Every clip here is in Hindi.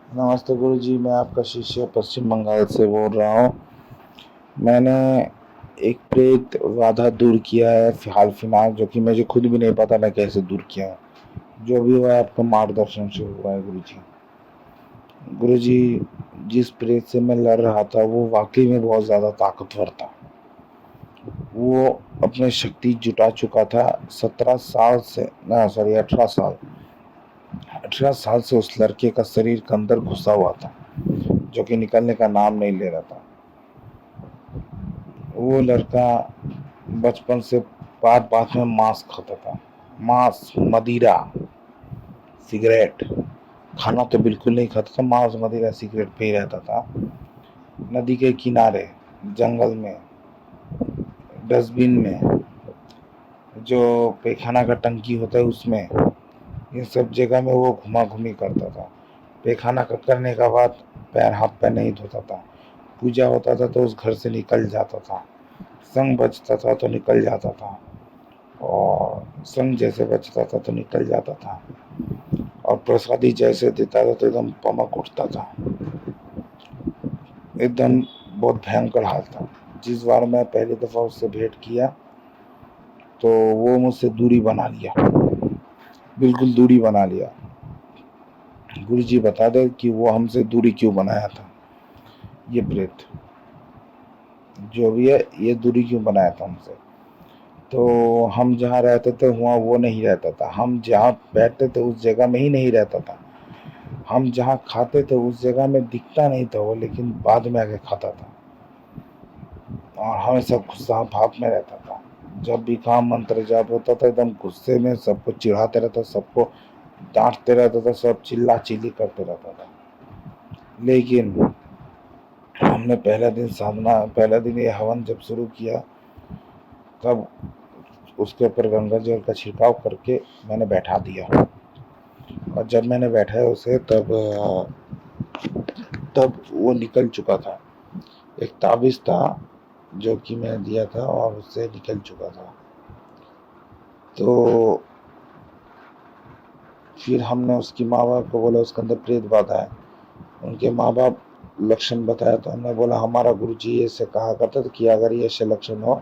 नमस्ते गुरुजी, मैं आपका शिष्य पश्चिम बंगाल से बोल रहा हूँ। मैंने एक प्रेत बाधा दूर किया है हाल फिलहाल, जो कि मुझे खुद भी नहीं पता मैं कैसे दूर किया हूँ। जो भी हुआ है आपका मार्गदर्शन से हुआ है गुरुजी। गुरुजी, जिस प्रेत से मैं लड़ रहा था वो वाकई में बहुत ज़्यादा ताकतवर था। वो अपनी शक्ति जुटा चुका था 17 साल से, ना सॉरी 18 साल से उस लड़के का शरीर के अंदर घुसा हुआ था, जो कि निकलने का नाम नहीं ले रहा था। वो लड़का बचपन से बात बात में मांस खाता था। मांस, मदिरा, सिगरेट। खाना तो बिल्कुल नहीं खाता था, मांस, मदिरा, सिगरेट पे ही रहता था। नदी के किनारे, जंगल में, डस्टबिन में, जो पैखाना का टंकी होता है उसमें, इन सब जगह में वो घुमा घूमी करता था। पैखाना करने का बाद पैर हाथ पैर नहीं धोता था। पूजा होता था तो उस घर से निकल जाता था। संग बजता था तो निकल जाता था, और संग जैसे बचता था तो निकल जाता था, और प्रसादी जैसे देता था तो एकदम पमक उठता था। एकदम बहुत भयंकर हाल था। जिस बार मैं पहली दफ़ा उससे भेंट किया तो वो मुझसे दूरी बना लिया, बिल्कुल दूरी बना लिया। गुरुजी बता दे कि वो हमसे दूरी क्यों बनाया था। ये प्रेत जो भी है, ये दूरी क्यों बनाया था हमसे। तो हम जहाँ रहते थे वहाँ वो नहीं रहता था, हम जहाँ बैठते थे उस जगह में ही नहीं रहता था, हम जहाँ खाते थे उस जगह में दिखता नहीं था वो, लेकिन बाद में आके खाता था, और हमेशा गुस्सा भाव में रहता था। जब भी काम मंत्र जाप होता था एकदम गुस्से में सबको चिढ़ाते रहता, सबको डांटते रहता था, सब चिल्ला चिल्ली करते रहता था। लेकिन हमने पहला दिन ये हवन जब शुरू किया, तब उसके ऊपर गंगा जल का छिड़काव करके मैंने बैठा दिया, और जब मैंने बैठाया उसे तब वो निकल चुका था। एक ताबीज़ था जो कि मैंने दिया था और उससे निकल चुका था। तो फिर हमने उसकी माँ बाप को बोला उसके अंदर प्रेत बाधा है। उनके माँ बाप लक्षण बताया तो हमने बोला हमारा गुरुजी ऐसे कहा करता था कि अगर ये ऐसे लक्षण हो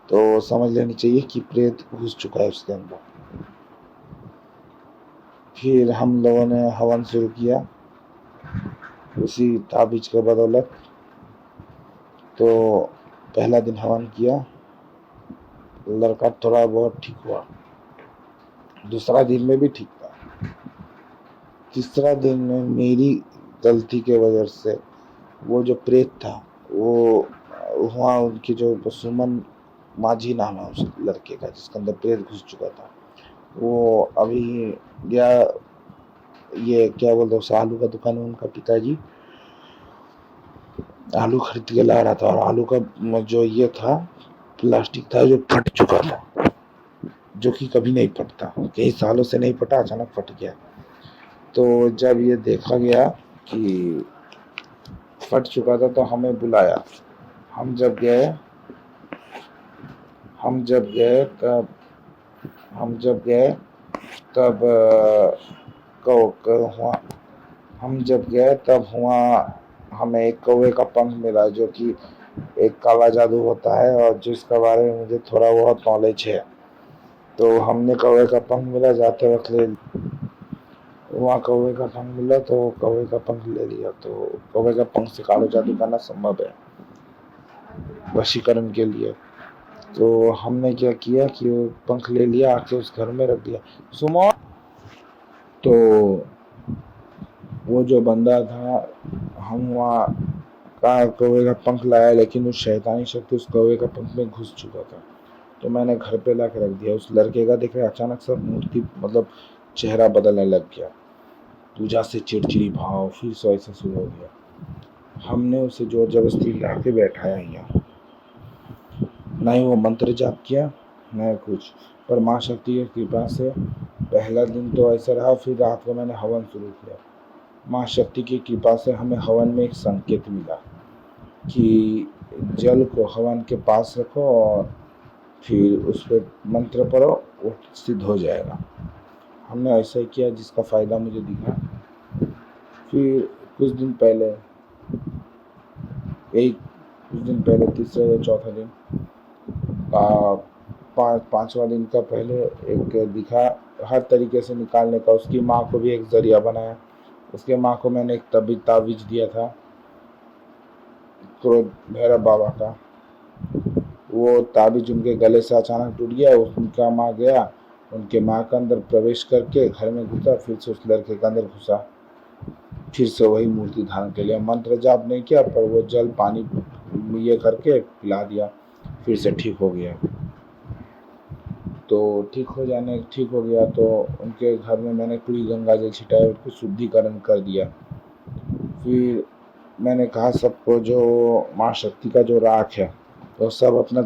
तो समझ लेनी चाहिए कि प्रेत घुस चुका है उसके अंदर। फिर हम लोगों ने हवन शुरू किया उसी ताबीज के बदौलत। तो पहला दिन हवन किया, लड़का थोड़ा बहुत ठीक हुआ, दूसरा दिन में भी ठीक था, तीसरा दिन में मेरी गलती के वजह से वो जो प्रेत था वो वहाँ उनकी जो सुमन माझी नाम है उस लड़के का जिसके अंदर प्रेत घुस चुका था, वो अभी गया, ये क्या बोलते हैं, आलू का दुकान है उनका पिताजी, आलू खरीद के ला रहा था, और आलू का जो ये था प्लास्टिक था जो फट चुका था, जो कि कभी नहीं फटता, कई सालों से नहीं फटा, अचानक फट गया। तो जब ये देखा गया कि फट चुका था तो हमें बुलाया। हम जब गए हम जब गए तब हम जब गए तब हुआ हम जब गए तब हुआ हमें एक कौवे का पंख मिला, जो कि एक काला जादू होता है और जिसके बारे में मुझे थोड़ा बहुत नॉलेज है। तो हमने कौवे का पंख मिला, जाते वक्त ले वहाँ कौवे का पंख मिला तो कौवे का पंख ले लिया। तो कौवे का पंख से काला जादू करना संभव है वशीकरण के लिए। तो हमने क्या किया कि वो पंख ले लिया, आके उस घर में रख दिया। सुमो, तो वो जो बंदा था, हम वहाँ का कौवे का पंख लाया, लेकिन उस शैतानी शक्ति उस कौवे का पंख में घुस चुका था। तो मैंने घर पे ला के रख दिया। उस लड़के का देख रहे अचानक से मूर्ति मतलब चेहरा बदलने लग गया, पूजा से चिड़चिड़ी भाव फिर से ऐसा शुरू हो गया। हमने उसे जोर जबरदस्ती ला के बैठाया यहाँ, ना ही वो मंत्र जाप किया न कुछ, पर माँ शक्ति की कृपा से पहला दिन तो ऐसा रहा। फिर रात को मैंने हवन शुरू किया। माँ शक्ति की कृपा से हमें हवन में एक संकेत मिला कि जल को हवन के पास रखो और फिर उस पर मंत्र पढ़ो, वो सिद्ध हो जाएगा। हमने ऐसा ही किया जिसका फ़ायदा मुझे दिखा। फिर कुछ दिन पहले, तीसरा या चौथा दिन, पांचवा दिन का पहले एक दिखा हर तरीके से निकालने का। उसकी माँ को भी एक जरिया बनाया। उसके माँ को मैंने एक ताबीज दिया था क्रोध भैरव बाबा का। वो ताबीज उनके गले से अचानक टूट गया। उनका माँ गया, उनके माँ के अंदर प्रवेश करके घर में घुसा, फिर से उस लड़के के अंदर घुसा, फिर से वही मूर्ति धारण के लिया। मंत्र जाप नहीं किया, पर वो जल पानी ये करके पिला दिया, फिर से ठीक हो गया। तो ठीक हो गया तो उनके घर में मैंने पूरी गंगा जल छिटाया, उसको शुद्धिकरण कर दिया। फिर मैंने कहा सबको, जो माँ शक्ति का जो राख है वो सब अपना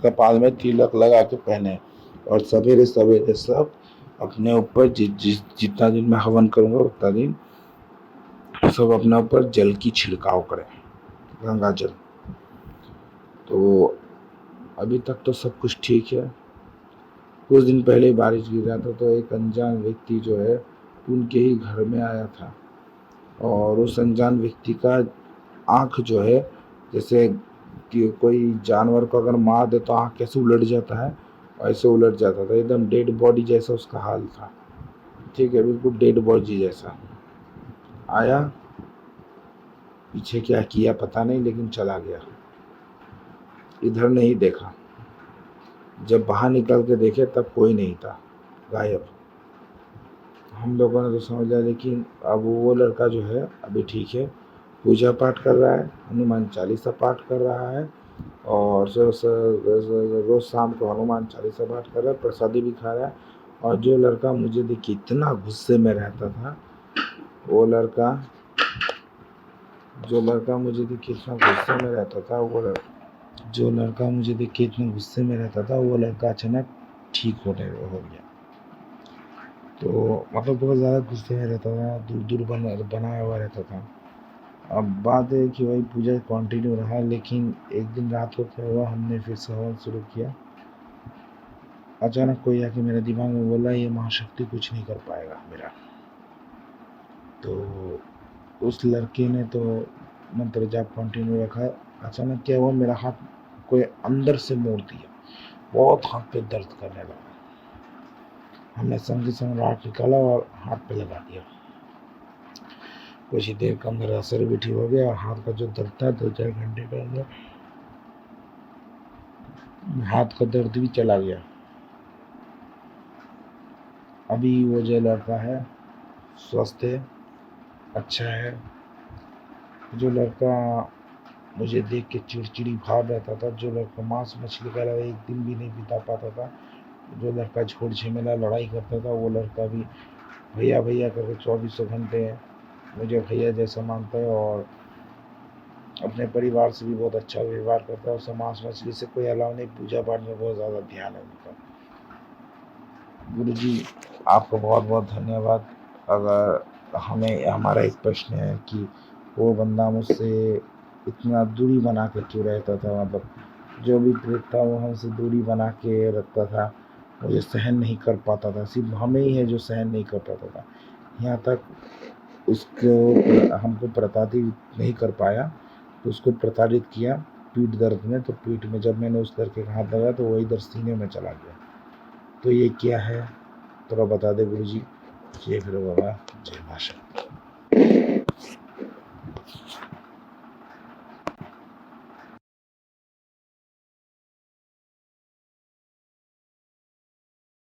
कपाल में तिलक लगा के पहने, और सवेरे सवेरे सब अपने ऊपर जितना दिन मैं हवन करूँगा उतना दिन सब अपने ऊपर जल की छिड़काव करें, गंगा जल। तो अभी तक तो सब कुछ ठीक है। कुछ दिन पहले बारिश गिर रहा था, तो एक अनजान व्यक्ति जो है उनके ही घर में आया था, और उस अनजान व्यक्ति का आँख जो है, जैसे कि कोई जानवर को अगर मार दे तो आँख कैसे उलट जाता है, ऐसे उलट जाता था। एकदम डेड बॉडी जैसा उसका हाल था। ठीक है, बिल्कुल डेड बॉडी जैसा। आया, पीछे क्या किया पता नहीं, लेकिन चला गया, इधर नहीं देखा। जब बाहर निकल के देखे तब कोई नहीं था, गायब। हम लोगों ने तो समझ लिया, लेकिन अब वो लड़का जो है अभी ठीक है, पूजा पाठ कर रहा है, हनुमान चालीसा पाठ कर रहा है, और रोज शाम को हनुमान चालीसा पाठ कर रहा है, प्रसादी भी खा रहा है। और जो लड़का मुझे देखिए इतना गुस्से में रहता था, वो लड़का मुझे देखिए इतना गुस्से में रहता था, वो लड़का अचानक ठीक हो गया। तो मतलब बहुत ज़्यादा गुस्से में रहता था, दूर बनाया हुआ रहता था। अब बात है कि वही पूजा कंटिन्यू रहा, लेकिन एक दिन रात को क्या हुआ, हमने फिर से हवन शुरू किया। अचानक कोई आके मेरे दिमाग में बोला, ये महाशक्ति कुछ नहीं कर पाएगा मेरा। तो उस लड़के ने तो मंत्र जाप कंटिन्यू रखा। अचानक क्या हुआ, मेरा हाथ कोई अंदर से मोड़ दिया, बहुत हाथ पे दर्द करने लगा। हमने संग संग राख निकाला और हाथ पे लगा दिया। कुछ ही देर के अंदर असर भी ठीक हो गया, और हाथ का जो दर्द था 2-4 घंटे के अंदर हाथ का दर्द भी चला गया। अभी वो जो लड़का है स्वस्थ है, अच्छा है। जो लड़का मुझे देख के चिड़चिड़ी भाव रहता था, जो लड़का मांस मछली का अलावा एक दिन भी नहीं बिता पाता था, जो लड़का झूठ झमेला लड़ाई करता था, वो लड़का भी भैया भैया करके 24 घंटे मुझे भैया जैसा मानता है, और अपने परिवार से भी बहुत अच्छा व्यवहार करता है, और मांस मछली से कोई अलाव नहीं, पूजा पाठ में बहुत ज़्यादा ध्यान है उनका। गुरु जी आपको बहुत बहुत धन्यवाद। अगर हमें हमारा एक प्रश्न है कि वो बंदा मुझसे इतना दूरी बना के क्यों रहता था, मतलब जो भी प्रेत था वो हमसे दूरी बना के रखता था, मुझे सहन नहीं कर पाता था। सिर्फ हमें ही है जो सहन नहीं कर पाता था। यहाँ तक उसको हमको प्रताड़ित नहीं कर पाया, तो उसको प्रताड़ित किया पीठ दर्द में। तो पीठ में जब मैंने उस लड़के का हाथ लगाया तो वो इधर सीने में चला गया। तो ये क्या है, थोड़ा बता दे गुरु जी। जय भैरव बाबा, जय मां शक्ति।